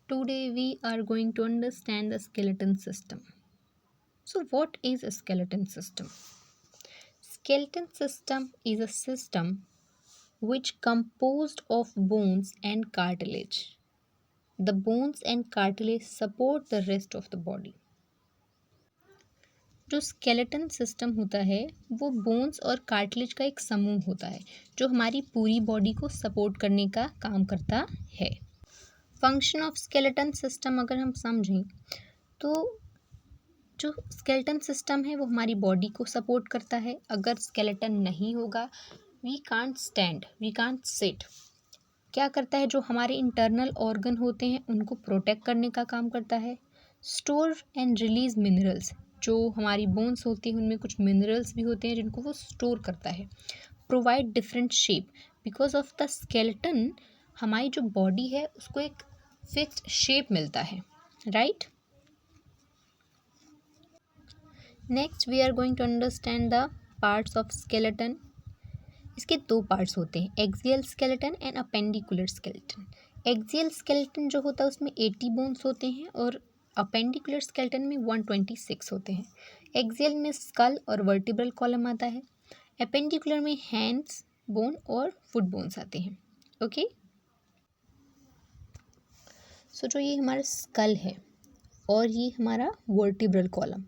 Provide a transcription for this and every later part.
Today we are going to understand the skeleton system. So what is a skeleton system? Skeleton system is a system which composed of bones and cartilage. The bones and cartilage support the rest of the body. जो skeleton system होता है वो bones और cartilage का एक समूह होता है जो हमारी पूरी बॉडी को सपोर्ट करने का काम करता है। फंक्शन ऑफ स्केलेटन सिस्टम अगर हम समझें तो जो स्केलेटन सिस्टम है वो हमारी बॉडी को सपोर्ट करता है। अगर स्केलेटन नहीं होगा we can't stand, we can't sit. क्या करता है, जो हमारे इंटरनल ऑर्गन होते हैं उनको प्रोटेक्ट करने का काम करता है। स्टोर एंड रिलीज मिनरल्स, जो हमारी बोन्स होती हैं उनमें कुछ मिनरल्स भी होते हैं जिनको वो स्टोर करता है। Provide different shape, because of the skeleton हमारी जो बॉडी है उसको एक फिक्स्ड शेप मिलता है, right. Next we are going to understand the parts of skeleton. इसके दो पार्ट्स होते हैं, axial skeleton and appendicular skeleton. Axial skeleton जो होता है उसमें 80 बोन्स होते हैं और अपेंडिकुलर स्केलेटन में 126 होते हैं। एक्सियल में स्कल और वर्टिब्रल कॉलम आता है। अपेंडिकुलर में हैंड्स बोन और फुट बोन्स आते हैं। ओके, सो जो ये हमारा स्कल है और ये हमारा वर्टिब्रल कॉलम,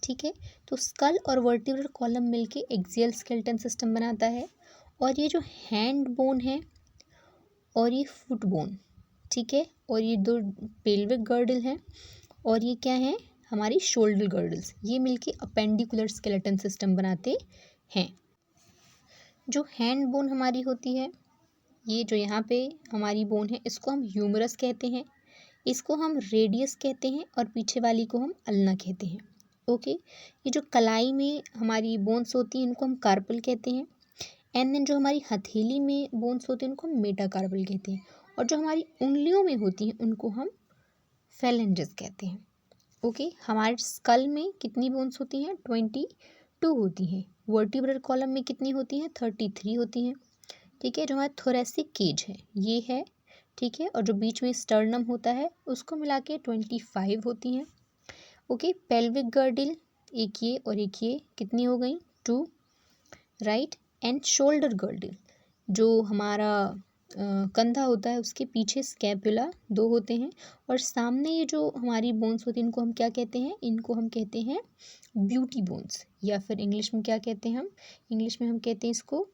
ठीक है। तो स्कल और वर्टिब्रल कॉलम मिलके एक्सियल स्केलेटन सिस्टम बनाता है। और ये जो हैंड बोन है और ये फुट बोन, ठीक है, और ये दो पेल्विक गर्डल हैं और ये क्या है, हमारी शोल्डर गर्डल्स, ये मिलके अपेंडिकुलर स्केलेटन सिस्टम बनाते हैं। जो हैंड बोन हमारी होती है, ये जो यहाँ पे हमारी बोन है इसको हम ह्यूमरस कहते हैं, इसको हम रेडियस कहते हैं और पीछे वाली को हम अल्ना कहते हैं। ओके, ये जो कलाई में हमारी बोन्स होती हैं इनको हम कार्पल कहते हैं। एंड देन जो हमारी हथेली में बोन्स होती हैं उनको हम मेटाकार्पल कहते हैं। और जो हमारी उंगलियों में होती हैं उनको हम फेलेंजेस कहते हैं। ओके, हमारे स्कल में कितनी बोन्स होती हैं, 22 होती हैं। वर्टिब्रल कॉलम में कितनी होती हैं, 33 होती हैं, ठीक है। जो हमारा थोरेसिक केज है ये है, ठीक है, और जो बीच में स्टर्नम होता है उसको मिला के 25 होती हैं। ओके, पेल्विक गर्डल एक ये और एक ये कितनी हो गई, 2, राइट। एंड शोल्डर गर्डल जो हमारा कंधा होता है उसके पीछे स्कैपुला 2 होते हैं। और सामने ये जो हमारी बोन्स होती हैं इनको हम क्या कहते हैं, इनको हम कहते हैं ब्यूटी बोन्स, या फिर इंग्लिश में क्या कहते हैं, हम कहते हैं इसको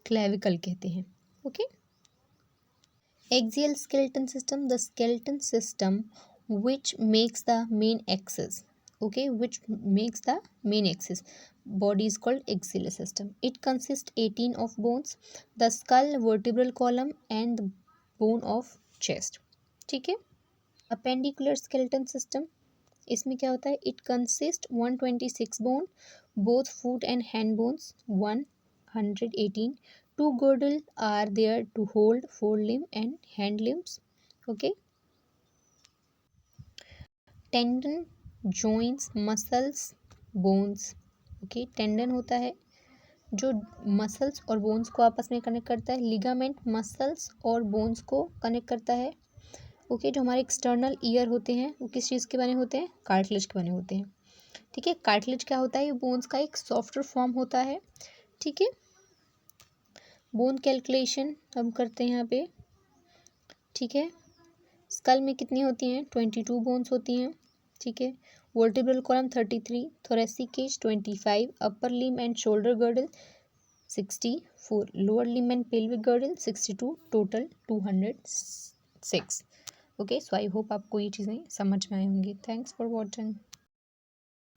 क्लेविकल कहते हैं। Okay, axial skeleton system, the skeleton system which makes the main axis, okay, which makes the main axis body is called axial system. It consists 18 of bones, the skull, vertebral column and the bone of chest, ठीक है। appendicular skeleton system, इसमें क्या होता है, it consists 126 bone, both foot and hand bones 118, 2 girdle are there to hold forelimb and hand limbs, okay। tendon, joints, muscles, bones, okay। tendon होता है जो muscles और बोन्स को आपस में कनेक्ट करता है। लिगामेंट मसल्स और बोन्स को कनेक्ट करता है। ओके, जो हमारे एक्सटर्नल ईयर होते हैं वो किस चीज़ के बने होते हैं, कार्टिलेज के बने होते हैं, ठीक है। कार्टिलेज क्या होता है, ये बोन्स का एक सॉफ्टवेयर फॉर्म होता है, ठीक है। बोन कैलकुलेशन हम करते हैं यहाँ पे, ठीक है। स्कल में कितनी होती हैं, 22 बोन्स होती हैं, ठीक है। Vertebral column 33, thoracic cage 25, upper limb and shoulder girdle 64, lower limb and pelvic girdle 62, total 206। Okay, so I hope आपको ये चीज़ें समझ में आई होंगी। Thanks for watching.